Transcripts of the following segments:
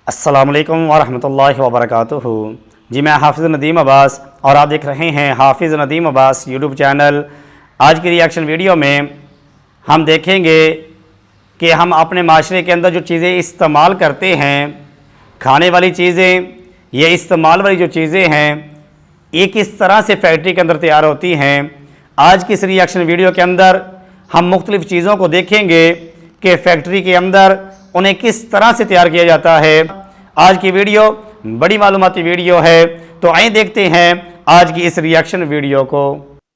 अस्सलामु अलैकुम वरहमतुल्लाहि वबरकातुहू। जी मैं हाफिज़ नदीम अब्बास और आप देख रहे हैं हाफिज़ नदीम अब्बास यूट्यूब चैनल। आज की रिएक्शन वीडियो में हम देखेंगे कि हम अपने माशरे के अंदर जो चीज़ें इस्तेमाल करते हैं, खाने वाली चीज़ें, ये इस्तेमाल वाली जो चीज़ें हैं, ये किस तरह से फैक्ट्री के अंदर तैयार होती हैं। आज की इस रिएक्शन वीडियो के अंदर हम मुख्तलिफ़ चीज़ों को देखेंगे कि फैक्ट्री के अंदर उन्हें किस तरह से तैयार किया जाता है। आज की वीडियो बड़ी मालूमाती वीडियो है, तो आइए देखते हैं आज की इस रिएक्शन वीडियो को।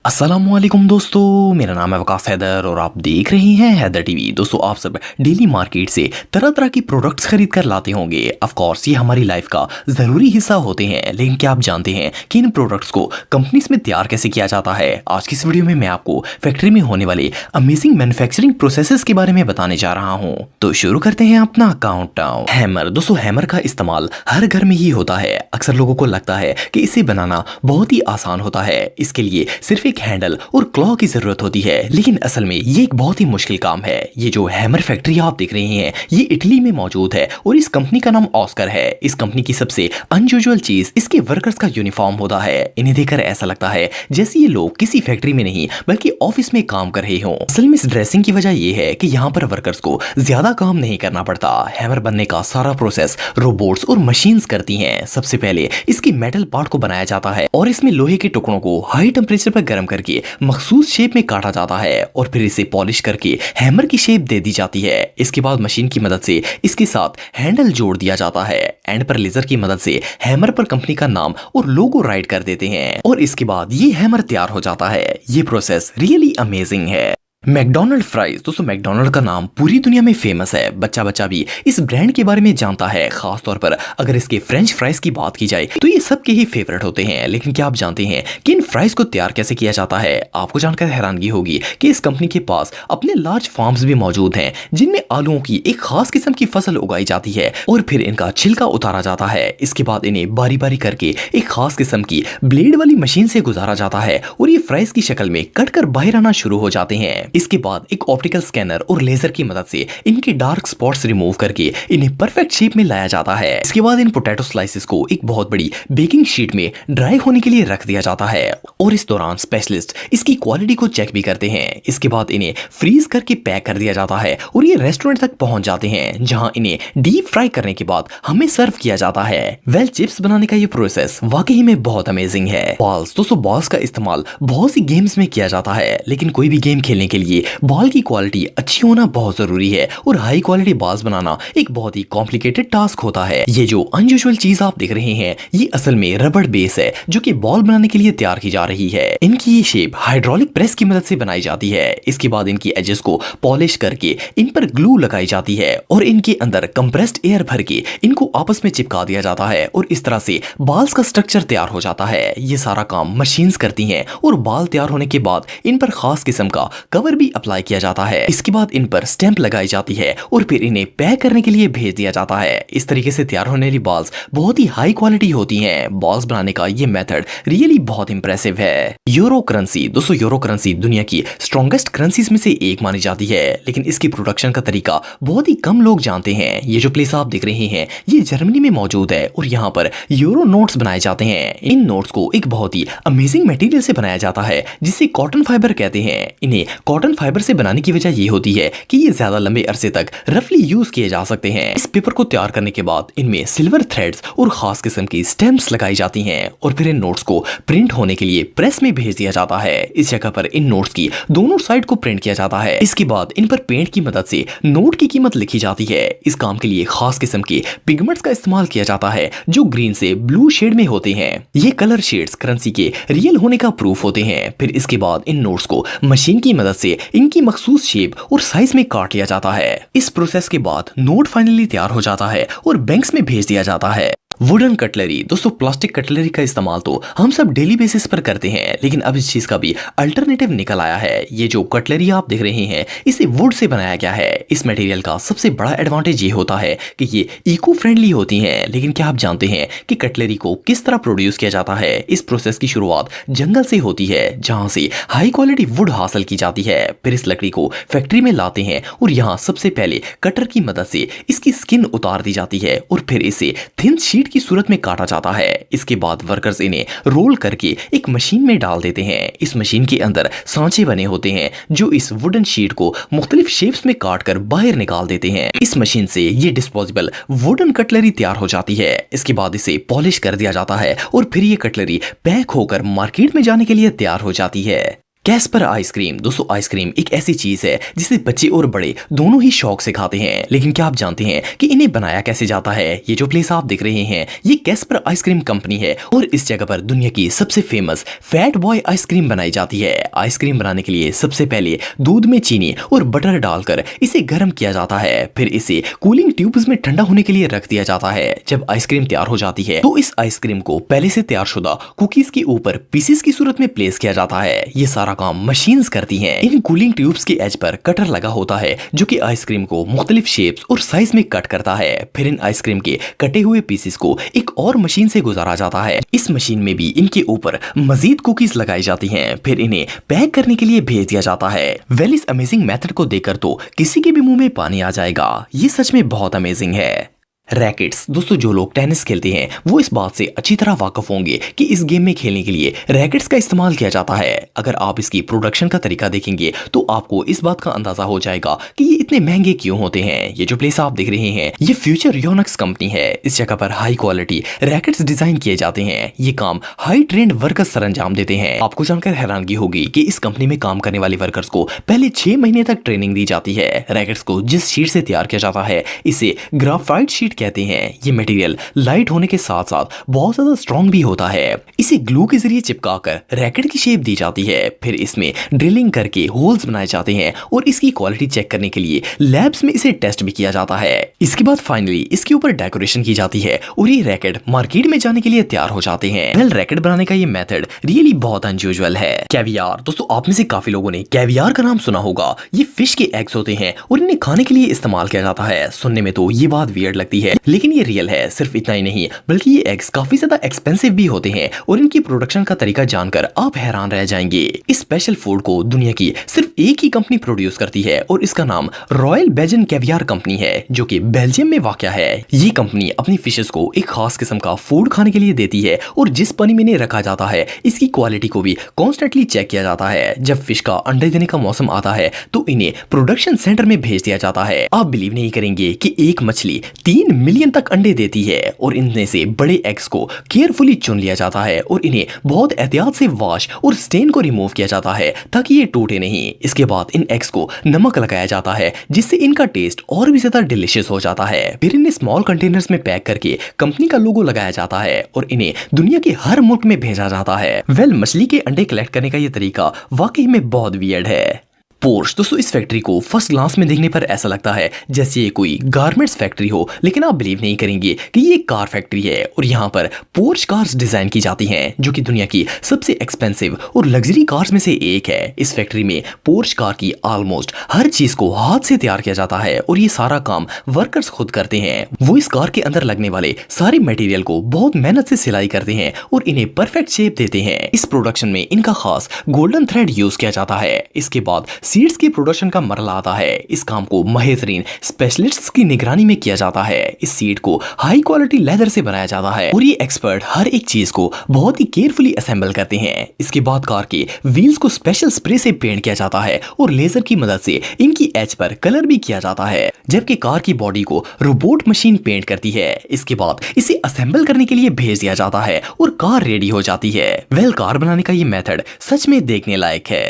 अस्सलामुअलैकुम दोस्तों, मेरा नाम है वकास हैदर और आप देख रहे हैं हैदर टीवी। दोस्तों, आप सब डेली मार्केट से तरह तरह की प्रोडक्ट्स खरीद कर लाते होंगे। ऑफ कोर्स ये हमारी लाइफ का ज़रूरी हिस्सा होते हैं, लेकिन क्या आप जानते हैं कि इन प्रोडक्ट्स को कंपनीज में तैयार कैसे किया जाता है? आज की इस वीडियो में मैं आपको फैक्ट्री में होने वाले अमेजिंग मैन्युफैक्चरिंग प्रोसेसेस के बारे में बताने जा रहा हूँ। तो शुरू करते हैं अपना काउंटडाउन। हैमर। दोस्तों, हैमर का इस्तेमाल हर घर में ही होता है। अक्सर लोगों को लगता है कि इसे बनाना बहुत ही आसान होता है, इसके लिए सिर्फ एक हैंडल और क्लॉ की जरूरत होती है, लेकिन असल में ये एक बहुत ही मुश्किल काम है। ये जो हैमर फैक्ट्री आप देख रहे हैं, ये इटली में मौजूद है और इस कंपनी का नाम ऑस्कर है। इस कंपनी की सबसे अनयूजुअल चीज इसके वर्कर्स का यूनिफॉर्म होता है। इन्हें देखकर ऐसा लगता है जैसे ये लोग किसी फैक्ट्री में नहीं बल्कि ऑफिस में काम कर रहे हों। असल में इस ड्रेसिंग की वजह यह है कि यहाँ पर वर्कर्स को ज्यादा काम नहीं करना पड़ता। हैमर बनने का सारा प्रोसेस रोबोट्स और मशीन्स करती हैं। सबसे पहले इसकी मेटल पार्ट को बनाया जाता है और इसमें लोहे के टुकड़ों को हाई टेम्परेचर पर गर्म करके मखसूस शेप में काटा जाता है और फिर इसे पॉलिश करके हैमर की शेप दे दी जाती है। इसके बाद मशीन की मदद से इसके साथ हैंडल जोड़ दिया जाता है। एंड पर लेजर की मदद से हैमर पर कंपनी का नाम और लोगो राइट कर देते हैं और इसके बाद ये हैमर तैयार हो जाता है। ये प्रोसेस रियली अमेजिंग है। McDonald fries. दोस्तों, मैकडोनल्ड का नाम पूरी दुनिया में फेमस है। बच्चा बच्चा भी इस ब्रांड के बारे में जानता है। खास तौर पर अगर इसके फ्रेंच फ्राइज की बात की जाए तो ये सबके ही फेवरेट होते हैं। लेकिन क्या आप जानते हैं कि इन फ्राइज को तैयार कैसे किया जाता है? आपको जानकर हैरानगी होगी कि इस कंपनी के पास अपने लार्ज फार्म्स भी मौजूद हैं, जिनमें आलूओं की एक खास किस्म की फसल उगाई जाती है और फिर इनका छिलका उतारा जाता है। इसके बाद इन्हें बारी बारी करके एक खास किस्म की ब्लेड वाली मशीन से गुजारा जाता है और ये फ्राइज की शक्ल में कट कर बाहर आना शुरू हो जाते हैं। इसके बाद एक ऑप्टिकल स्कैनर और लेजर की मदद से इनके डार्क स्पॉट्स रिमूव करके इन्हें परफेक्ट शेप में लाया जाता है। इसके बाद इन पोटैटो स्लाइसेस को एक बहुत बड़ी बेकिंग शीट में ड्राई होने के लिए रख दिया जाता है और इस दौरान स्पेशलिस्ट इसकी क्वालिटी को चेक भी करते हैं। इसके बाद इन्हें फ्रीज करके पैक कर दिया जाता है और ये रेस्टोरेंट तक पहुंच जाते हैं, जहां इन्हें डीप फ्राई करने के बाद हमें सर्व किया जाता है। वेल, चिप्स बनाने का ये प्रोसेस वाकई में बहुत अमेजिंग है। बॉल्स। दोस्तों, बॉल्स का इस्तेमाल बहुत सी गेम्स में किया जाता है, लेकिन कोई भी गेम खेलने के लिए बॉल की क्वालिटी अच्छी होना बहुत जरूरी है और हाई क्वालिटी बॉल्स बनाना एक बहुत ही कॉम्प्लिकेटेड टास्क होता है। ये जो अनयूजुअल चीज आप देख रहे हैं, ये असल में रबड़ बेस है जो कि बॉल बनाने के लिए तैयार की जा रही है। इनकी ये शेप हाइड्रोलिक प्रेस की मदद से बनाई जाती है। इसके बाद इनकी एजेस को पॉलिश करके इन पर ग्लू लगाई जाती है और इनके अंदर कंप्रेस्ड एयर भर के इनको आपस में चिपका दिया जाता है और इस तरह से बॉल्स का स्ट्रक्चर तैयार हो जाता है। ये सारा काम मशीन्स करती हैं और बॉल तैयार होने के बाद इन पर खास किस्म का कवर भी अप्लाई किया जाता है। इसके बाद इन पर स्टैंप लगाई जाती है और फिर इन्हें पैक करने के लिए भेज दिया जाता है। इस तरीके से तैयार होने वाली बॉल्स बहुत ही हाई क्वालिटी होती हैं। बॉल्स बनाने का ये मेथड रियली बहुत इंप्रेसिव है। Euro currency. दोस्तों, यूरो करेंसी दुनिया की स्ट्रॉन्गेस्ट करेंसीज में से एक मानी जाती है, लेकिन इसकी प्रोडक्शन का तरीका बहुत ही कम लोग जानते हैं। ये जो प्लेस आप देख रहे हैं, ये जर्मनी में मौजूद है और यहाँ पर यूरो नोट्स बनाए जाते हैं। इन नोट्स को एक बहुत ही अमेजिंग मटेरियल से बनाया जाता है, जिसे कॉटन फाइबर कहते हैं। इन्हें कॉटन फाइबर से बनाने की वजह ये होती है कि ये ज्यादा लंबे अरसे तक रफली यूज किए जा सकते हैं। इस पेपर को तैयार करने के बाद इनमें सिल्वर थ्रेड्स और खास किस्म की स्टैम्प्स लगाई जाती हैं और फिर इन नोट्स को प्रिंट होने के लिए प्रेस में भेज दिया जाता है। इस जगह पर इन नोट्स की दोनों साइड को प्रिंट किया जाता है। इसके बाद इन पर पेंट की मदद से नोट की कीमत लिखी जाती है। इस काम के लिए खास किस्म के पिगमेंट्स का इस्तेमाल किया जाता है जो ग्रीन से ब्लू शेड में होते हैं। ये कलर शेड्स करेंसी के रियल होने का प्रूफ होते हैं। फिर इसके बाद इन नोट्स को मशीन की मदद से इनकी मखसूस शेप और साइज में काट लिया जाता है। इस प्रोसेस के बाद नोट फाइनली तैयार हो जाता है और बैंक्स में भेज दिया जाता है। Wooden cutlery. दोस्तों प्लास्टिक कटलरी का इस्तेमाल तो हम सब डेली बेसिस पर करते हैं, लेकिन अब इस चीज का भी अल्टरनेटिव निकल आया है। ये जो कटलरी आप देख रहे हैं इसे वुड से बनाया गया है। इस मटेरियल का सबसे बड़ा एडवांटेज ये होता है कि ये इको फ्रेंडली होती हैं। लेकिन क्या आप जानते हैं कि कटलरी को किस तरह प्रोड्यूस किया जाता है? इस प्रोसेस की शुरुआत जंगल से होती है, जहां से हाई क्वालिटी वुड हासिल की जाती है। फिर इस लकड़ी को फैक्ट्री में लाते हैं और यहाँ सबसे पहले कटर की मदद से इसकी स्किन उतार दी जाती है और फिर इसे थिन शीट की सूरत में काटा जाता है। इसके बाद वर्कर्स इन्हें रोल करके एक मशीन में डाल देते हैं। इस मशीन के अंदर सांचे बने होते हैं जो इस वुडन शीट को मुख्तलिफ शेप्स में काट कर बाहर निकाल देते हैं। इस मशीन से ये डिस्पोजेबल वुडन कटलरी तैयार हो जाती है। इसके बाद इसे पॉलिश कर दिया जाता है और फिर ये कटलरी पैक होकर मार्केट में जाने के लिए तैयार हो जाती है। Caspar ice cream. दोस्तों आइसक्रीम एक ऐसी चीज है जिसे बच्चे और बड़े दोनों ही शौक से खाते हैं, लेकिन क्या आप जानते हैं कि इन्हें बनाया कैसे जाता है? ये जो प्लेस आप देख रहे हैं ये कैस्पर आइसक्रीम कंपनी है और इस जगह पर दुनिया की सबसे फेमस फैट बॉय आइसक्रीम बनाई जाती है। आइसक्रीम बनाने के लिए सबसे पहले दूध में चीनी और बटर डालकर इसे गर्म किया जाता है। फिर इसे कूलिंग ट्यूब्स में ठंडा होने के लिए रख दिया जाता है। जब आइसक्रीम तैयार हो जाती है तो इस आइसक्रीम को पहले से तैयारशुदा कुकीज के ऊपर पीसेस की सूरत में प्लेस किया जाता है। ये सारा काम मशीन्स करती हैं। इन कूलिंग ट्यूब्स के एज पर कटर लगा होता है जो कि आइसक्रीम को मुख्तलिफ शेप्स और साइज में कट करता है। फिर इन आइसक्रीम के कटे हुए पीसेस को एक और मशीन से गुजारा जाता है। इस मशीन में भी इनके ऊपर मजीद कुकीज लगाई जाती हैं। फिर इन्हें पैक करने के लिए भेज दिया जाता है। वेल इस अमेजिंग मेथड को देखकर तो किसी के भी मुंह में पानी आ जाएगा। ये सच में बहुत अमेजिंग है। रैकेट्स। दोस्तों जो लोग टेनिस खेलते हैं वो इस बात से अच्छी तरह वाकिफ होंगे कि इस गेम में खेलने के लिए रैकेट्स का इस्तेमाल किया जाता है। अगर आप इसकी प्रोडक्शन का तरीका देखेंगे तो आपको इस बात का अंदाजा हो जाएगा कि ये इतने महंगे क्यों होते हैं। ये जो प्लेस आप देख रहे हैं ये फ्यूचर योनिक्स कंपनी है। इस जगह पर हाई क्वालिटी रैकेट्स डिजाइन किए जाते हैं। ये काम हाई ट्रेंड वर्कर्स सरंजाम देते हैं। आपको जानकर हैरानगी होगी कि इस कंपनी में काम करने वाले वर्कर्स को पहले 6 महीने तक ट्रेनिंग दी जाती है। रैकेट्स को जिस शीट से तैयार किया जाता है इसे ग्राफाइट शीट कहते हैं। ये मटेरियल लाइट होने के साथ साथ बहुत ज्यादा स्ट्रॉन्ग भी होता है। इसे ग्लू के जरिए चिपकाकर रैकेट की शेप दी जाती है। फिर इसमें ड्रिलिंग करके होल्स बनाए जाते हैं और इसकी क्वालिटी चेक करने के लिए लैब्स में इसे टेस्ट भी किया जाता है। इसके बाद फाइनली इसके ऊपर डेकोरेशन की जाती है और ये रैकेट मार्केट में जाने के लिए तैयार हो जाते हैं। वेल रैकेट बनाने का ये मेथड रियली बहुत अनयूजुअल है। कैवियार। दोस्तों आप में से काफी लोगों ने कैवियार का नाम सुना होगा। ये फिश के एग्स होते हैं और इन्हें खाने के लिए इस्तेमाल किया जाता है। सुनने में तो ये बात वियर्ड लगती है लेकिन ये रियल है। सिर्फ इतना ही नहीं बल्कि ये एग्स काफी ज्यादा एक्सपेंसिव भी होते हैं और इनकी प्रोडक्शन का तरीका जानकर आप हैरान रह जाएंगे। इस स्पेशल फूड को दुनिया की सिर्फ एक ही कंपनी प्रोड्यूस करती है और इसका नाम रॉयल बेल्जियन कैवियार कंपनी है जो कि बेल्जियम में वाक़या है। ये कंपनी अपनी फिशेस को एक खास किस्म का फूड खाने के लिए देती है और जिस पानी में इन्हें रखा जाता है इसकी क्वालिटी को भी कॉन्स्टेंटली चेक किया जाता है। जब फिश का अंडे देने का मौसम आता है तो इन्हें प्रोडक्शन सेंटर में भेज दिया जाता है। आप बिलीव नहीं करेंगे कि एक मछली 3 मिलियन तक अंडे देती है और इनमें से बड़े एग्स को केयरफुली चुन लिया जाता है और इन्हें बहुत एहतियात से वॉश और स्टेन को रिमूव किया जाता है ताकि ये टूटे नहीं। इसके बाद इन एग्स को नमक लगाया जाता है जिससे इनका टेस्ट और भी ज्यादा डिलीशियस हो जाता है। फिर इन्हें स्मॉल कंटेनर्स में पैक करके कंपनी का लोगो लगाया जाता है और इन्हें दुनिया के हर मुल्क में भेजा जाता है। वेल मछली के अंडे कलेक्ट करने का ये तरीका वाकई में बहुत वियर्ड है। पोर्श। दोस्तों इस फैक्ट्री को फर्स्ट ग्लांस में देखने पर ऐसा लगता है जैसे ये कोई गारमेंट्स फैक्ट्री हो, लेकिन आप बिलीव नहीं करेंगे कि ये कार फैक्ट्री है और यहाँ पर पोर्श कार्स डिजाइन की जाती हैं जो कि दुनिया की सबसे एक्सपेंसिव और लग्जरी कार्स में से एक है। इस फैक्ट्री में पोर्श कार की ऑलमोस्ट हर चीज को हाथ से तैयार किया जाता है और ये सारा काम वर्कर्स खुद करते हैं। वो इस कार के अंदर लगने वाले सारे मटेरियल को बहुत मेहनत से सिलाई करते हैं और इन्हें परफेक्ट शेप देते हैं। इस प्रोडक्शन में इनका खास गोल्डन थ्रेड यूज किया जाता है। इसके बाद सीड्स की प्रोडक्शन का मरला आता है। इस काम को माहिरीन स्पेशलिस्ट्स की निगरानी में किया जाता है। इस सीड को हाई क्वालिटी लेदर से बनाया जाता है और ये एक्सपर्ट हर एक चीज को बहुत ही केयरफुली असेंबल करते हैं। इसके बाद कार के व्हील्स को स्पेशल स्प्रे से पेंट किया जाता है और लेजर की मदद से इनकी एज पर कलर भी किया जाता है, जबकि कार की बॉडी को रोबोट मशीन पेंट करती है। इसके बाद इसे असेंबल करने के लिए भेज दिया जाता है और कार रेडी हो जाती है। वेल कार बनाने का ये मेथड सच में देखने लायक है।